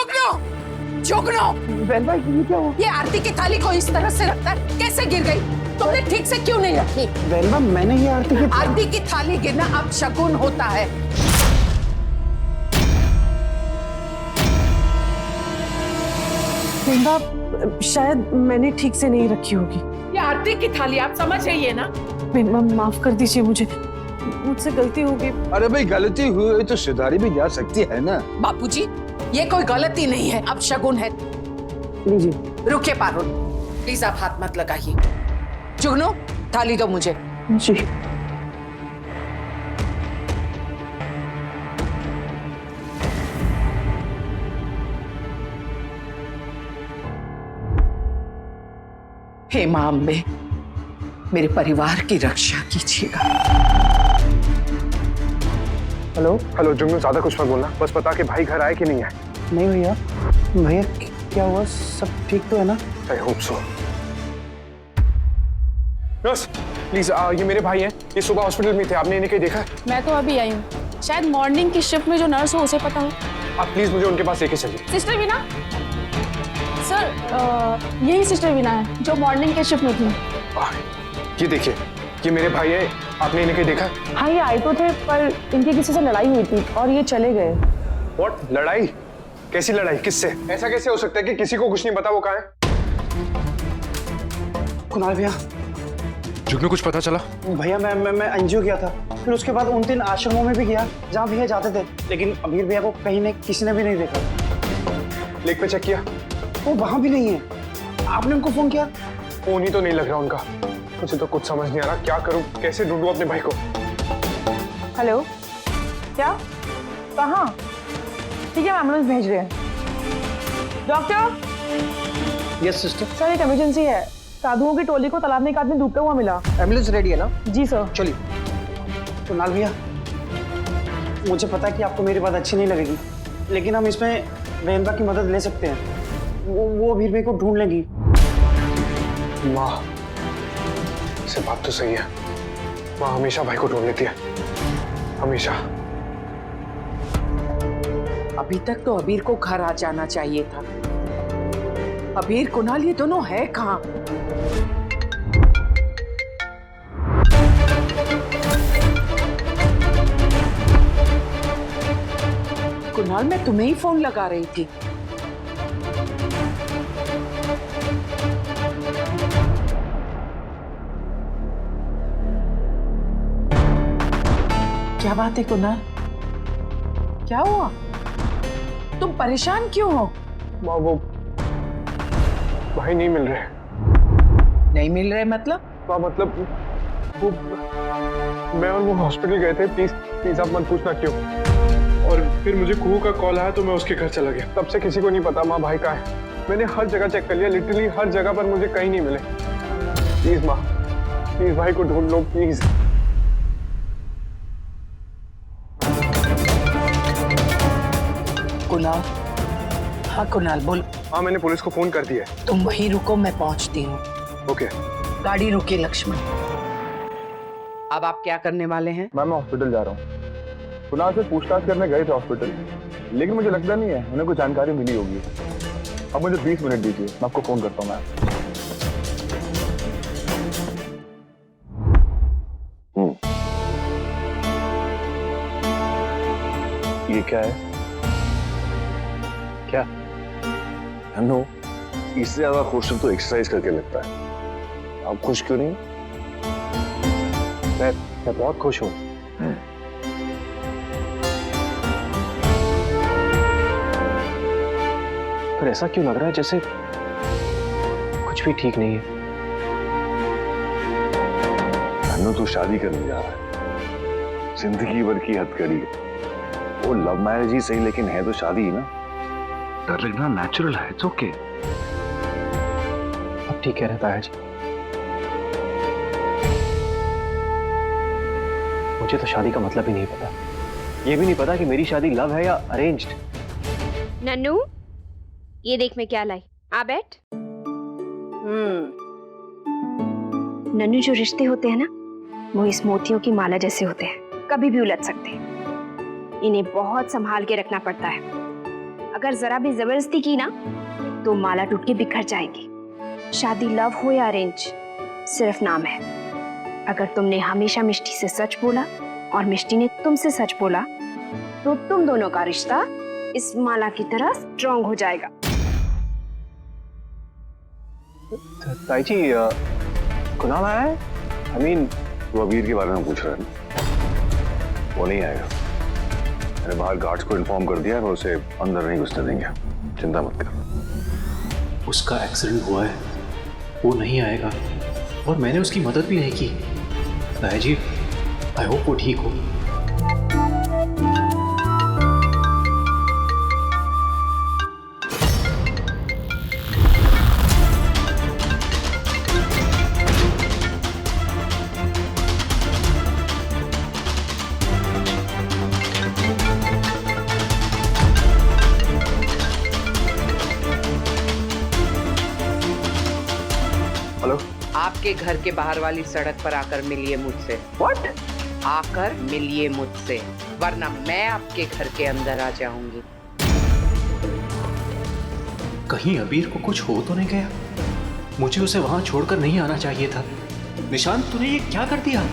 जुगनू, जुगनू, बहन भाई ये क्या हुआ? ये आरती की थाली को इस तरह से रखता है, कैसे गिर गई? तुमने ठीक से क्यों नहीं रखी? बहन भाई मैंने ये आरती की थाली गिरना अब शगुन होता है। शायद मैंने ठीक से नहीं रखी होगी। ये आरती की थाली, आप समझ जाइए ना। माफ कर दीजिए मुझे, मुझसे गलती हो गई। अरे भाई गलती हुई तो सुधारी भी जा सकती है ना। बापूजी, ये कोई गलती नहीं है, अब शगुन है। लीजिए। रुकिए पारुल, प्लीज आप हाथ मत लगाइए। जुगनू, थाली दो मुझे। जी। हे मां अम्बे, मेरे परिवार की रक्षा कीजिएगा। हेलो। हेलो जुगनू, ज्यादा कुछ मत बोलना, बस बता कि भाई घर आए कि नहीं आए। नहीं भैया, भैया क्या हुआ? सब ठीक तो है ना? I hope so. Nurse please, ये मेरे भाई हैं, ये सुबह हॉस्पिटल में थे, आपने इन्हें कहीं देखा है? मैं तो अभी आई हूँ, शायद मॉर्निंग की शिफ्ट में जो नर्स हो उसे पता हो। आप प्लीज मुझे उनके पास लेके चलिए। सिस्टर वीना सर, यही सिस्टर वीना है जो मॉर्निंग के शिफ्ट में थी। ये देखिए, ये मेरे भाई है, आपने इन्हें कहीं देखा है? हाँ ये आए तो थे, पर इनकी किसी से लड़ाई हुई थी और ये चले गए। व्हाट? लड़ाई? कैसी लड़ाई? किससे? ऐसा कैसे हो सकता है कि किसी को कुछ नहीं पता वो कहाँ है? कुणाल भैया। जुगनू कुछ पता चला? भैया मैं एनजीओ गया था, फिर उसके बाद उन 3 आश्रमों में भी गया जहाँ भैया जाते थे, लेकिन अबीर भैया को कहीं नहीं, किसी ने भी नहीं देखा। लेक पे चेक किया? वो वहां भी नहीं है। आपने उनको फोन किया? फोन ही तो नहीं लग रहा उनका। मुझे तो कुछ समझ नहीं आ रहा, क्या करूं, कैसे ढूंढूं अपने भाई को। हेलो, क्या? कहाँ? ठीक है, एम्बुलेंस भेज रहे हैं। डॉक्टर। Yes sister. सर एक इमरजेंसी है, साधुओं की टोली को तालाब में एक आदमी डूबता हुआ मिला। एम्बुलेंस रेडी है ना? जी सर। चलिए। कुणाल भैया, मुझे पता है कि आपको मेरी बात अच्छी नहीं लगेगी, लेकिन हम इसमें बहनबा की मदद ले सकते हैं। वो अबीर भाई को ढूंढ लेंगी। माँ, से बात तो सही है, माँ हमेशा भाई को ढूंढ लेती है, हमेशा। अभी तक तो अबीर को घर आ जाना चाहिए था। अबीर, कुणाल, ये दोनों है कहाँ? कुणाल, मैं तुम्हें ही फोन लगा रही थी। क्या बात है कुणाल? क्या हुआ? तुम परेशान क्यों हो? माँ वो भाई नहीं मिल रहे। नहीं मिल रहे मतलब? माँ मतलब वो, मैं और वो हॉस्पिटल गए थे, प्लीज प्लीज आप मत पूछना क्यों। और फिर मुझे कुहू का कॉल आया तो मैं उसके घर चला गया। तब से किसी को नहीं पता माँ भाई कहाँ है। मैंने हर जगह चेक कर लिया, लिटरली हर जगह पर मुझे कहीं नहीं मिले। प्लीज माँ, प्लीज भाई को ढूंढ लो प्लीज। कुणाल, हाँ कुणाल बोल। हाँ मैंने पुलिस को फोन कर दिया है। तुम वहीं रुको, मैं पहुंचती हूँ। ओके। गाड़ी रुकी लक्ष्मण। अब आप क्या करने वाले हैं? मैं हॉस्पिटल जा रहा हूँ। कुणाल से पूछताछ करने गए थे हॉस्पिटल, लेकिन मुझे लगता नहीं है उन्हें कोई जानकारी मिली होगी। अब मुझे 20 मिनट दीजिए, मैं आपको फोन करता हूँ। मैं ये क्या है? क्या? नो, इससे ज्यादा खुश तो एक्सरसाइज करके लगता है। आप खुश क्यों नहीं? मैं बहुत खुश हूँ। पर ऐसा क्यों लग रहा है जैसे कुछ भी ठीक नहीं है? अनु तो शादी करने जा रहा है, जिंदगी भर की हथकड़ी है। वो लव मैरिज ही सही, लेकिन है तो शादी ही ना। डर लगना नेचुरल है, इट्स ओके। अब ठीक कह रहे ताया जी, मुझे तो शादी का मतलब ही नहीं पता। ये भी नहीं पता कि मेरी शादी लव है या अरेंज्ड। नन्नू, ये देख मैं क्या लाई। आ बैठ। नन्नू, जो रिश्ते होते हैं ना, वो इस मोतियों की माला जैसे होते हैं, कभी भी उलझ सकते हैं। इन्हें बहुत संभाल के रखना पड़ता है। अगर जरा भी जबरदस्ती की ना तो माला टूट के बिखर जाएगी। शादी लव हो या अरेंज सिर्फ नाम है। अगर तुमने हमेशा मिष्टी से सच बोला और मिष्टी ने तुमसे सच बोला तो तुम दोनों का रिश्ता इस माला की तरह स्ट्रॉन्ग हो जाएगा। ताई जी कुणाल आया है? I mean, तो अबीर के बारे में पूछ रहा है ना? वो नहीं आएगा। मैंने बाहर गार्ड्स को इन्फॉर्म कर दिया है, वो उसे अंदर नहीं घुसने देंगे। चिंता मत कर। उसका एक्सीडेंट हुआ है, वो नहीं आएगा और मैंने उसकी मदद भी नहीं की। ताया जी, आई होप वो ठीक हो। हेलो। आपके घर के बाहर वाली सड़क पर आकर मिलिए मुझसे। What? आकर मिलिए मुझसे, वरना मैं आपके घर के अंदर आ जाऊंगी। कहीं अबीर को कुछ हो तो नहीं गया? मुझे उसे वहां छोड़कर नहीं आना चाहिए था। निशांत, तूने ये क्या कर दिया?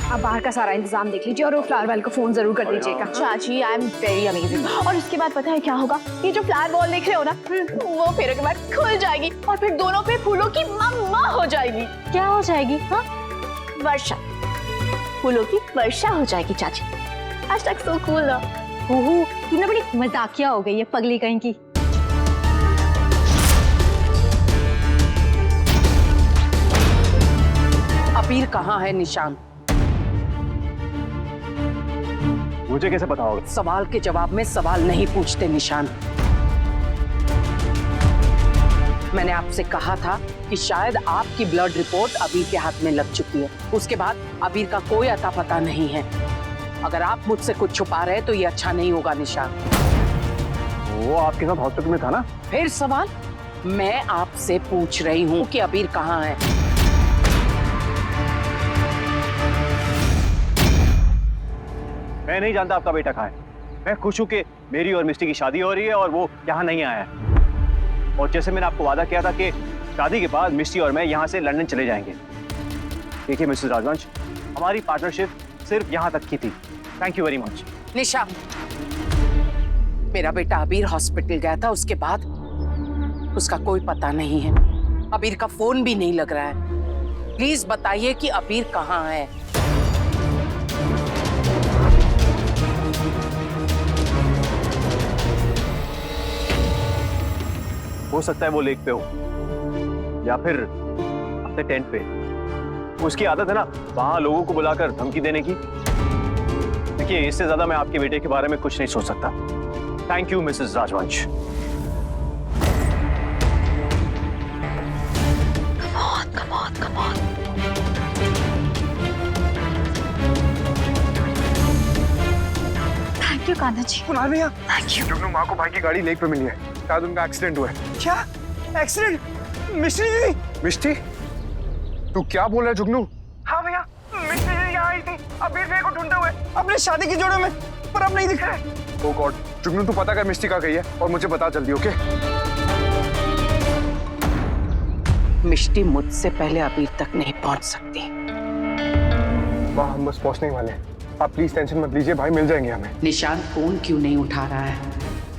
आप बाहर का सारा इंतजाम देख लीजिए और वो फ्लावर वाले को फोन जरूर कर दीजिएगा। चाची, आई एम वेरी अमेजिंग। और उसके बाद पता है क्या होगा? ये जो फ्लावर बॉल देख रहे हो ना, वो फेरों के बाद खुल जाएगी और फिर दोनों पे फूलों की मम्मा हो जाएगी। क्या हो जाएगी? हाँ, वर्षा। फूलों की वर्षा हो जाएगी चाची। आज तक सो कूल ना। ओहो, तूने बड़ी मजाकिया हो गई है पगली कहीं की। अबीर कहाँ है निशांत? मुझे कैसे पता होगा? सवाल के जवाब में सवाल नहीं पूछते निशांत। मैंने आपसे कहा था कि शायद आपकी ब्लड रिपोर्ट अबीर के हाथ में लग चुकी है। उसके बाद अबीर का कोई अता पता नहीं है। अगर आप मुझसे कुछ छुपा रहे तो ये अच्छा नहीं होगा निशांत। वो आपके साथ हॉस्पिटल में था ना? फिर सवाल? मैं आपसे पूछ रही हूँ कि अबीर कहाँ है। मैं नहीं जानता आपका बेटा कहाँ है। मैं खुश हूँ कि मेरी और मिस्टी की शादी हो रही है और वो यहाँ नहीं आया है। और जैसे मैंने आपको वादा किया था कि शादी के बाद मिस्टी और मैं यहाँ से लंदन चले जाएंगे। देखिए मिसेस राजवंश, हमारी पार्टनरशिप सिर्फ यहाँ तक की थी। Thank you very much. Nisha, मेरा बेटा अबीर हॉस्पिटल गया था, उसके बाद उसका कोई पता नहीं है। अबीर का फोन भी नहीं लग रहा है। प्लीज बताइए कि अबीर कहाँ है। हो सकता है वो लेक पे हो या फिर अपने टेंट पे। उसकी आदत है ना वहां लोगों को बुलाकर धमकी देने की। देखिए, इससे ज्यादा मैं आपके बेटे के बारे में कुछ नहीं सोच सकता। Thank you Mrs Rajvansh. Come on. Thank you Kanha ji. Kunal भैया, जुगनू माँ को भाई की गाड़ी लेक पे मिली है। शायद उनका एक्सीडेंट हुआ है। क्या एक्सीडेंट? मिष्टी दीदी? मिष्टी, तू क्या बोल रहा है जुगनू? हाँ भैया, मिष्टी दीदी यहाँ आई थी अबीर भैया को ढूंढते हुए अपने शादी की जोड़ों में, पर अब नहीं दिख रहे। ओह गॉड, जुगनू तू पता कर मिष्टी कहाँ गई है और मुझे बता जल्दी, ओके? मिष्टी मुझसे पहले अबीर तक नहीं पहुंच सकती। माँ, हम बस पहुंचने ही वाले हैं। आप प्लीज टेंशन मत लीजिए, भाई मिल जाएंगे हमें। निशांत फोन क्यों नहीं उठा रहा है?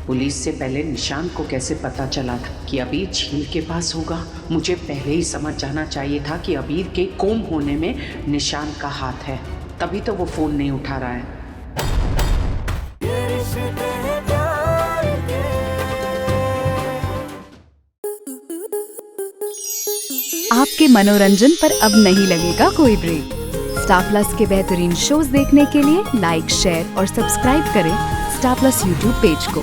पुलिस से पहले निशांत को कैसे पता चला था कि अबीर झील के पास होगा? मुझे पहले ही समझ जाना चाहिए था कि अबीर के गुम होने में निशांत का हाथ है, तभी तो वो फोन नहीं उठा रहा है। आपके मनोरंजन पर अब नहीं लगेगा कोई ब्रेक। स्टार प्लस के बेहतरीन शोज देखने के लिए लाइक, शेयर और सब्सक्राइब करें स्टार प्लस यूट्यूब पेज को।